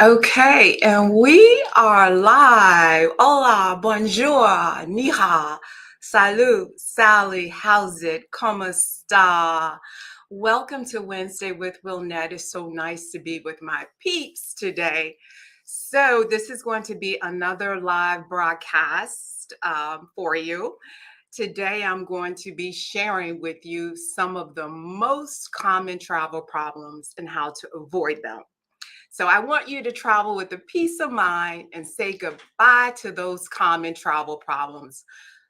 Okay, and we are live. Hola, bonjour, ni hao, salut, Sally, how's it, como esta? Welcome to Wednesday with Willnette. It's so nice to be with my peeps today. So this is going to be another live broadcast for you. Today, I'm going to be sharing with you some of the most common travel problems and how to avoid them. So I want you to travel with a peace of mind and say goodbye to those common travel problems.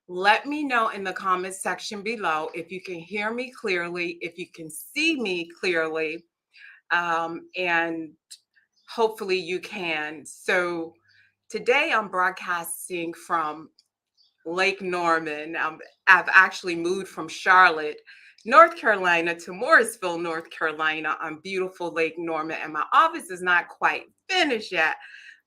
Let me know in the comment section below if you can hear me clearly, if you can see me clearly, and hopefully you can. So today I'm broadcasting from Lake Norman. I've actually moved from Charlotte, North Carolina to Morrisville, North Carolina on beautiful Lake Norman. And my office is not quite finished yet.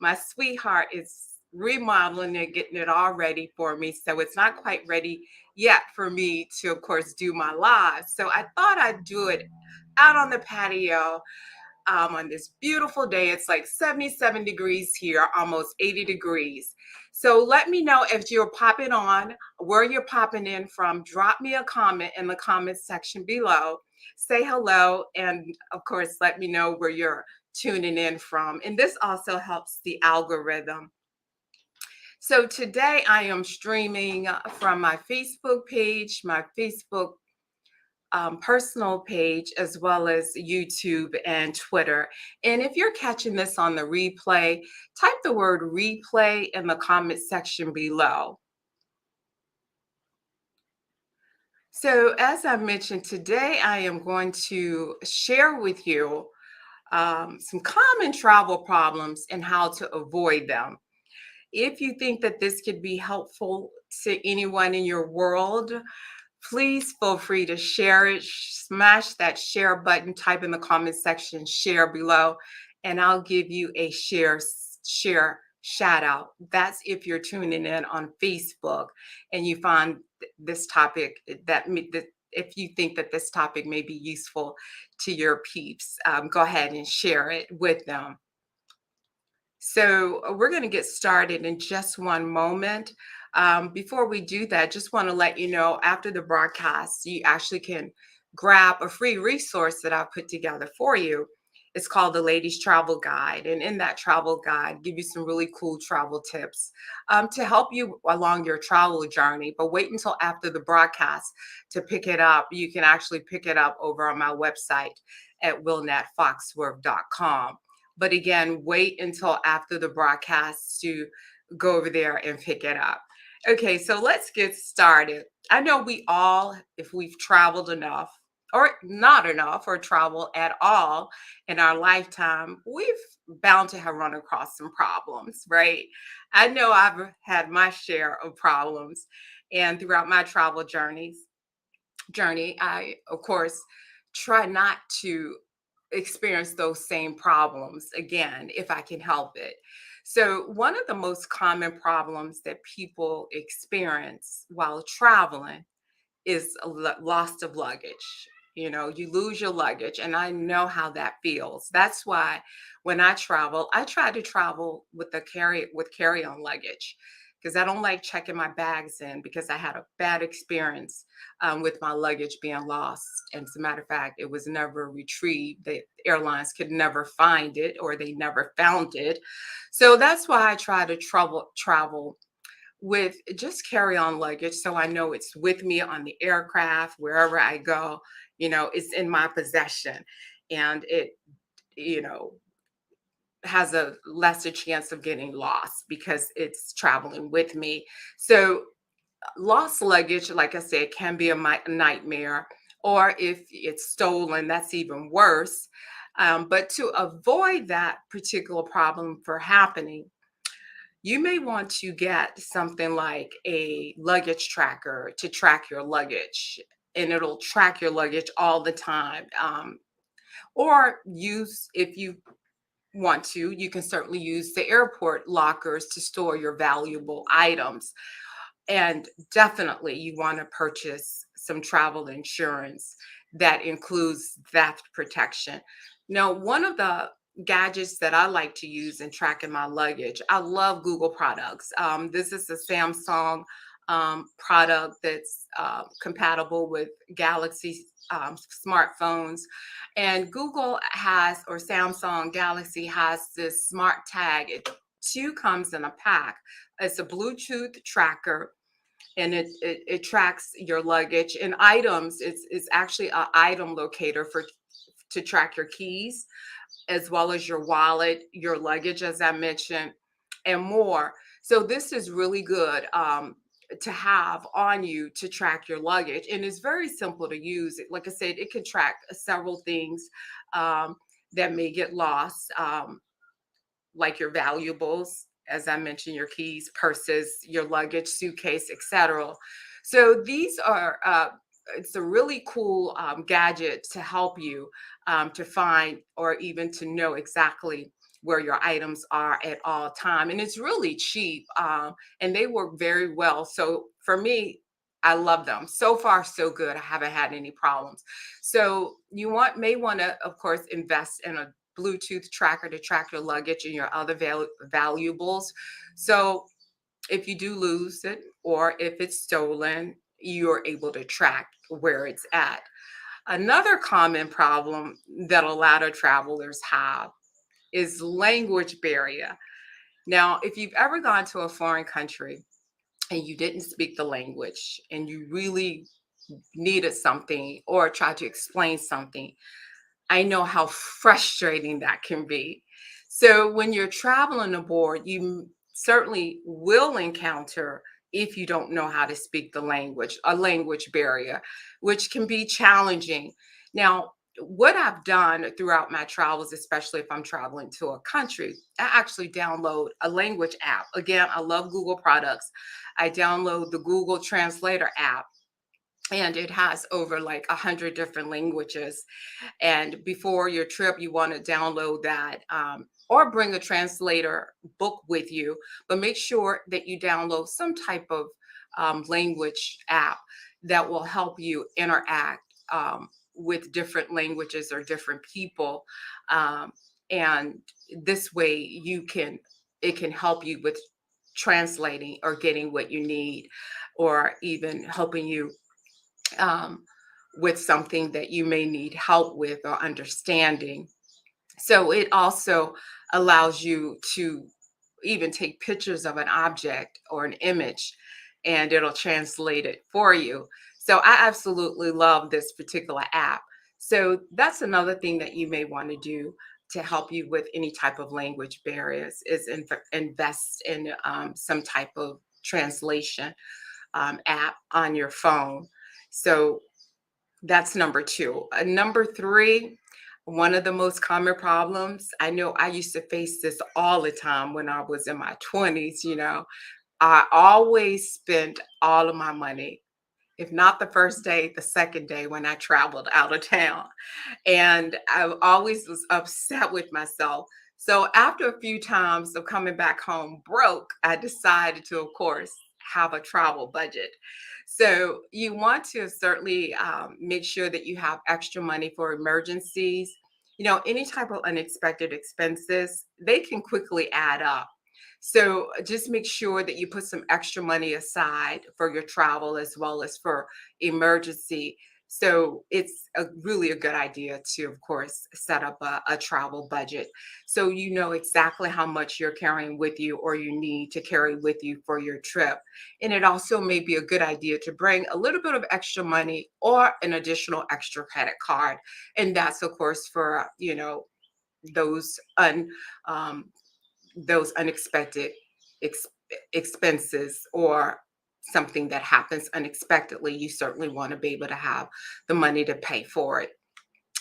My sweetheart is remodeling it, getting it all ready for me. So it's not quite ready yet for me to, of course, do my live. So I thought I'd do it out on the patio on this beautiful day. It's like 77 degrees here, almost 80 degrees. So let me know if you're popping on, where you're popping in from. Drop me a comment in the comment section below. Say hello, and of course, let me know where you're tuning in from. And this also helps the algorithm. So today I am streaming from my Facebook page, my Facebook personal page, as well as YouTube and Twitter. And if you're catching this on the replay, type the word replay in the comment section below. So, as I mentioned, today I am going to share with you some common travel problems and how to avoid them. If you think that this could be helpful to anyone in your world, please feel free to share it. Smash that share button, type in the comment section, share below, and I'll give you a share shout out. That's if you're tuning in on Facebook and you find this topic that if you think that this topic may be useful to your peeps, go ahead and share it with them. So we're going to get started in just one moment. Before we do that, just want to let you know after the broadcast, you actually can grab a free resource that I've put together for you. It's called the Ladies Travel Guide. And in that travel guide, give you some really cool travel tips to help you along your travel journey. But wait until after the broadcast to pick it up. You can actually pick it up over on my website at willnetfoxworth.com. But again, wait until after the broadcast to go over there and pick it up. Okay, so let's get started. I know we all, if we've traveled enough or not enough or travel at all in our lifetime, we've bound to have run across some problems, right? I know I've had my share of problems, and throughout my travel journey, I of course try not to experience those same problems again if I can help it. So, one of the most common problems that people experience while traveling is a loss of luggage. You know, you lose your luggage, and I know how that feels. That's why when I travel, I try to travel with carry-on luggage because I don't like checking my bags in because I had a bad experience with my luggage being lost. And as a matter of fact, it was never retrieved. The airlines could never find it, or they never found it. So that's why I try to travel with just carry on luggage so I know it's with me on the aircraft, wherever I go, it's in my possession, and it, you know, has a lesser chance of getting lost because it's traveling with me. So, lost luggage, like I said, can be a nightmare, or if it's stolen, that's even worse. But to avoid that particular problem from happening, you may want to get something like a luggage tracker to track your luggage, and it'll track your luggage all the time. Or use, if you want to, you can certainly use the airport lockers to store your valuable items. And definitely, you want to purchase some travel insurance that includes theft protection. Now, one of the gadgets that I like to use in tracking my luggage. I love Google products. This is a Samsung product that's compatible with Galaxy smartphones. And Google has, or Samsung Galaxy has this smart tag. It too comes in a pack. It's a Bluetooth tracker, and it tracks your luggage and items. It's actually an item locator for to track your keys, as well as your wallet, your luggage, as I mentioned, and more. So this is really good to have on you to track your luggage, and it's very simple to use. Like I said, it can track several things um, that may get lost, like your valuables, as I mentioned, your keys, purses, your luggage, suitcase, etc. So these are it's a really cool gadget to help you to find or even to know exactly where your items are at all time, and it's really cheap, and they work very well. So for me, I love them. So far so good. I haven't had any problems. So you may want to, of course, invest in a Bluetooth tracker to track your luggage and your other valuables. So if you do lose it or if it's stolen, you're able to track where it's at. Another common problem that a lot of travelers have is language barrier. Now, if you've ever gone to a foreign country and you didn't speak the language and you really needed something or tried to explain something, I know how frustrating that can be. So when you're traveling aboard, you certainly will encounter, if you don't know how to speak the language, a language barrier, which can be challenging. Now, what I've done throughout my travels, especially if I'm traveling to a country, I actually download a language app. Again, I love Google products. I download the Google Translator app, and it has over like 100 different languages. And before your trip, you want to download that, or bring a translator book with you, but make sure that you download some type of language app that will help you interact with different languages or different people. Um, and this way it can help you with translating or getting what you need, or even helping you um, with something that you may need help with or understanding. So it also allows you to even take pictures of an object or an image, and it'll translate it for you. So I absolutely love this particular app. So that's another thing that you may want to do to help you with any type of language barriers is invest in some type of translation app on your phone. So that's number two. Number three, one of the most common problems, I know I used to face this all the time when I was in my 20s. I always spent all of my money, if not the first day, the second day when I traveled out of town. And I always was upset with myself. So after a few times of coming back home broke, I decided to, of course, have a travel budget. So you want to certainly make sure that you have extra money for emergencies. Any type of unexpected expenses, they can quickly add up. So just make sure that you put some extra money aside for your travel as well as for emergency. So it's really a good idea to, of course, set up a travel budget so you know exactly how much you're carrying with you or you need to carry with you for your trip. And it also may be a good idea to bring a little bit of extra money or an additional extra credit card. And that's, of course, for, those un, um, those unexpected ex- expenses or something that happens unexpectedly. You certainly want to be able to have the money to pay for it.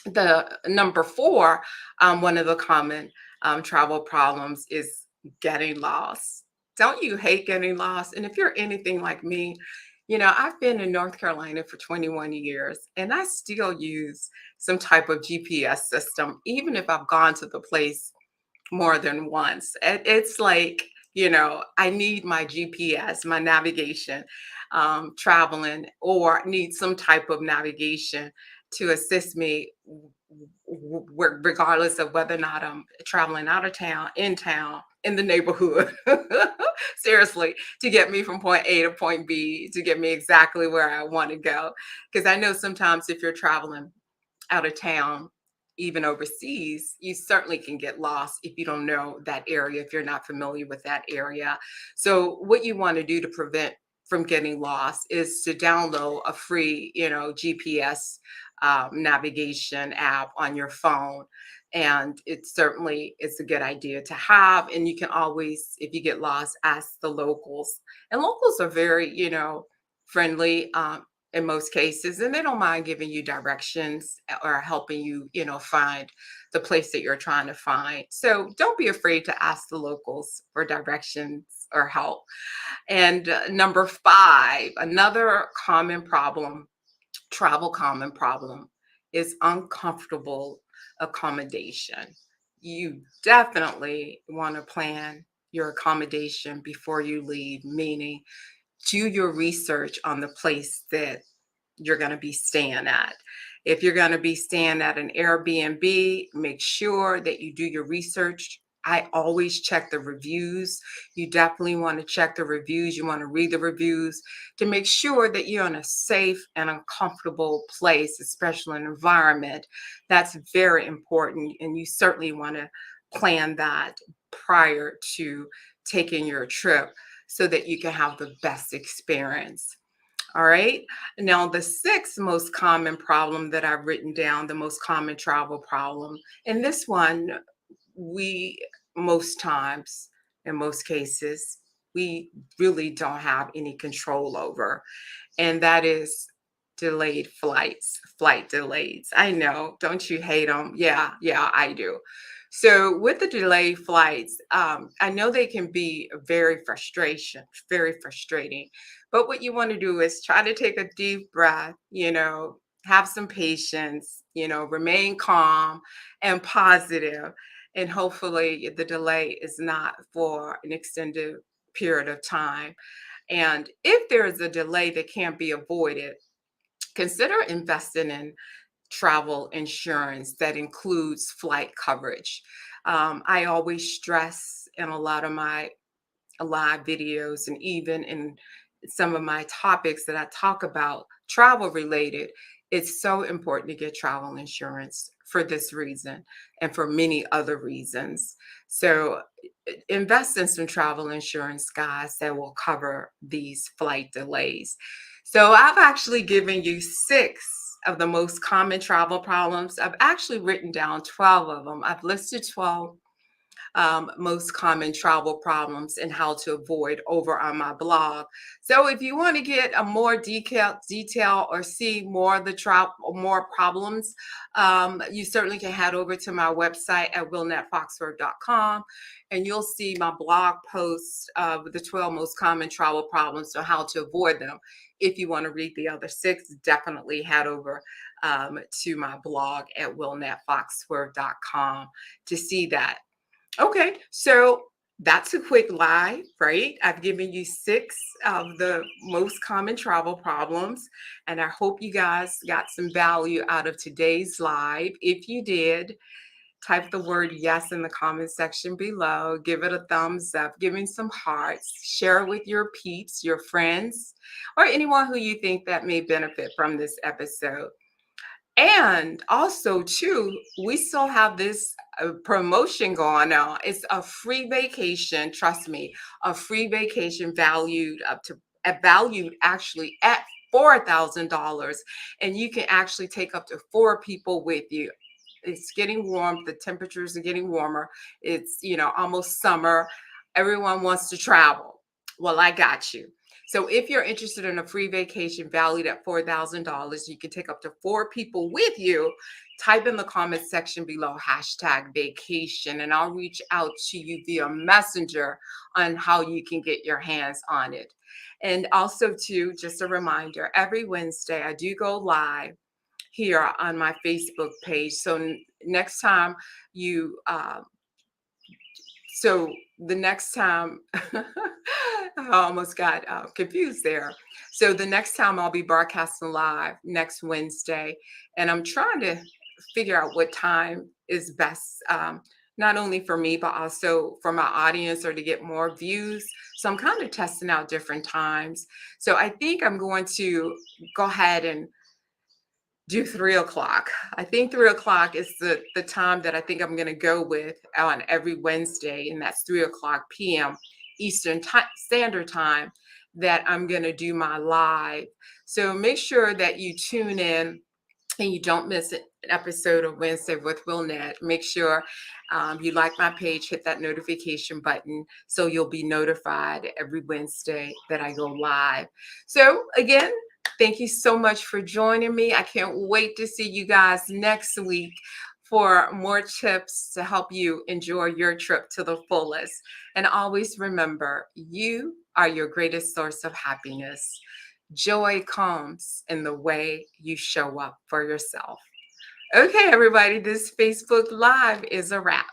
The number four, one of the common travel problems is getting lost. Don't you hate getting lost? And if you're anything like me, I've been in North Carolina for 21 years and I still use some type of GPS system, even if I've gone to the place more than once. It's like, I need my GPS, my navigation, traveling, or need some type of navigation to assist me regardless of whether or not I'm traveling out of town, in town, in the neighborhood. Seriously, to get me from point A to point B, to get me exactly where I want to go. Because I know sometimes if you're traveling out of town, even overseas, you certainly can get lost if you don't know that area, if you're not familiar with that area. So, what you want to do to prevent from getting lost is to download a free, GPS navigation app on your phone. And it certainly is a good idea to have. And you can always, if you get lost, ask the locals. And locals are very, friendly. In most cases, and they don't mind giving you directions or helping you, find the place that you're trying to find. So don't be afraid to ask the locals for directions or help. And number five, another common problem, travel common problem, is uncomfortable accommodation. You definitely want to plan your accommodation before you leave, meaning do your research on the place that you're going to be staying at. If you're going to be staying at an Airbnb, make sure that you do your research. I always check the reviews. You definitely want to check the reviews. You want to read the reviews to make sure that you're in a safe and uncomfortable place, especially an environment. That's very important. And you certainly want to plan that prior to taking your trip so that you can have the best experience. All right. Now, the sixth most common problem that I've written down, the most common travel problem, and this one, we most times, in most cases, we really don't have any control over, and that is delayed flights, flight delays. I know, don't you hate them? Yeah, yeah, I do. So with the delayed flights, I know they can be very frustrating. But what you want to do is try to take a deep breath, have some patience, remain calm and positive, and hopefully the delay is not for an extended period of time. And if there is a delay that can't be avoided, consider investing in travel insurance that includes flight coverage. I always stress in a lot of my live videos and even in some of my topics that I talk about travel related, it's so important to get travel insurance for this reason and for many other reasons. So invest in some travel insurance, guys, that will cover these flight delays. So I've actually given you six of the most common travel problems. I've actually written down 12 of them. I've listed 12 most common travel problems and how to avoid over on my blog. So if you want to get a more detail or see more of the more problems, you certainly can head over to my website at willnetfoxworth.com, and you'll see my blog posts of the 12 most common travel problems and how to avoid them. If you want to read the other six, definitely head over to my blog at willnetfoxworth.com to see that. Okay, so that's a quick live, right? I've given you six of the most common travel problems, and I hope you guys got some value out of today's live. If you did, type the word yes in the comment section below, give it a thumbs up, give me some hearts, share it with your peeps, your friends, or anyone who you think that may benefit from this episode. And also, too, we still have this promotion going on. It's a free vacation. Trust me, a free vacation valued actually at $4,000, and you can actually take up to four people with you. It's getting warm. The temperatures are getting warmer. It's almost summer. Everyone wants to travel. Well, I got you. So if you're interested in a free vacation valued at $4,000, you can take up to four people with you. Type in the comment section below #vacation, and I'll reach out to you via messenger on how you can get your hands on it. And also, too, just a reminder, every Wednesday I do go live here on my Facebook page. So next time you so the next time, I almost got confused there. So the next time I'll be broadcasting live next Wednesday, and I'm trying to figure out what time is best, not only for me, but also for my audience or to get more views. So I'm kind of testing out different times. So I think I'm going to go ahead and do 3 o'clock. I think 3 o'clock is the time that I think I'm going to go with on every Wednesday, and that's 3 o'clock p.m. Eastern Standard Time that I'm going to do my live. So make sure that you tune in and you don't miss an episode of Wednesday with Willnet. Make sure you like my page, hit that notification button so you'll be notified every Wednesday that I go live. So again, thank you so much for joining me. I can't wait to see you guys next week for more tips to help you enjoy your trip to the fullest. And always remember, you are your greatest source of happiness. Joy comes in the way you show up for yourself. Okay, everybody, this Facebook Live is a wrap.